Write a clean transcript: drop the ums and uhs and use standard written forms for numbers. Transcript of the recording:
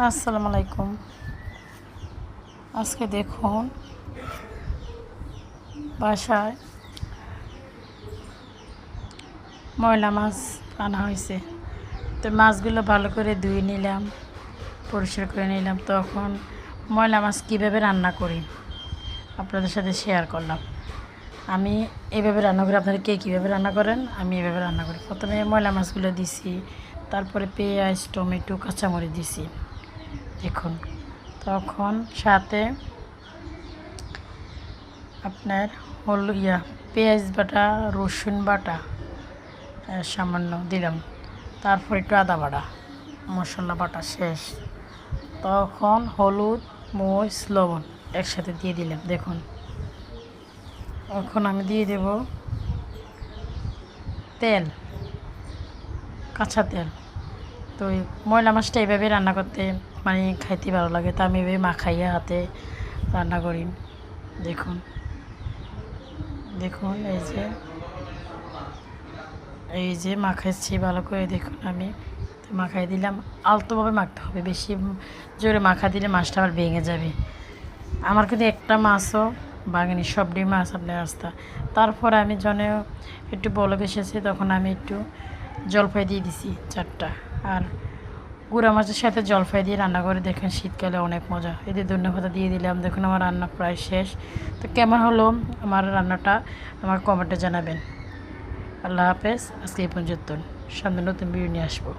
আসসালামু আলাইকুম। আজকে দেখুন বাসায় ময়লা মাছ আনা হয়েছে। তো মাছগুলো ভালো করে ধুয়ে নিলাম, পরিষ্কার করে নিলাম। তখন ময়লা মাছ কীভাবে রান্না করি আপনাদের সাথে শেয়ার করলাম। আমি এইভাবে রান্না করি, আপনারা কে কীভাবে রান্না করেন আমি এভাবে রান্না করি। প্রথমে ময়লা মাছগুলো দিছি, তারপরে পেঁয়াজ, টমেটো, কাঁচামরিচ দিছি। দেখুন, তখন সাথে আপনার পেঁয়াজ বাটা, রসুন বাটা সামান্য দিলাম, তারপর একটু আদা বাটা, মশলা বাটা শেষ। তখন হলুদ, মরিচ, লবণ একসাথে দিয়ে দিলাম। দেখুন, এখন আমি দিয়ে দেব তেল, কাঁচা তেল। তো ময়লা মাছটা এইভাবে রান্না করতে খাইতে ভালো লাগে, তা আমি এভাবে মাখাইয়া হাতে রান্না করি। দেখুন দেখুন এই যে মাখাচ্ছি ভালো করে। দেখুন আমি মাখাই দিলাম, আলতোভাবে মাখতে হবে, বেশি জোরে মাখা দিলে মাছটা আবার ভেঙে যাবে। আমার কিন্তু একটা মাছও ভাঙেনি, সবটি মাছ আপনার রাস্তা। তারপর আমি একটু বলক এসেছে, তখন আমি একটু জলপাই দিয়ে দিছি 4টা। আর গুঁড়া মাছের সাথে জলপাই দিয়ে রান্না করে দেখেন, শীতকালে অনেক মজা। এদের ধন্যবাদ দিয়ে দিলাম। দেখুন আমার রান্না প্রায় শেষ। তো কেমন হলো আমার রান্নাটা আমার কমেন্টে জানাবেন। আল্লাহ হাফেজ। আজকে এই পর্যন্ত, সামনে নতুন ভিডিও নিয়ে আসবো।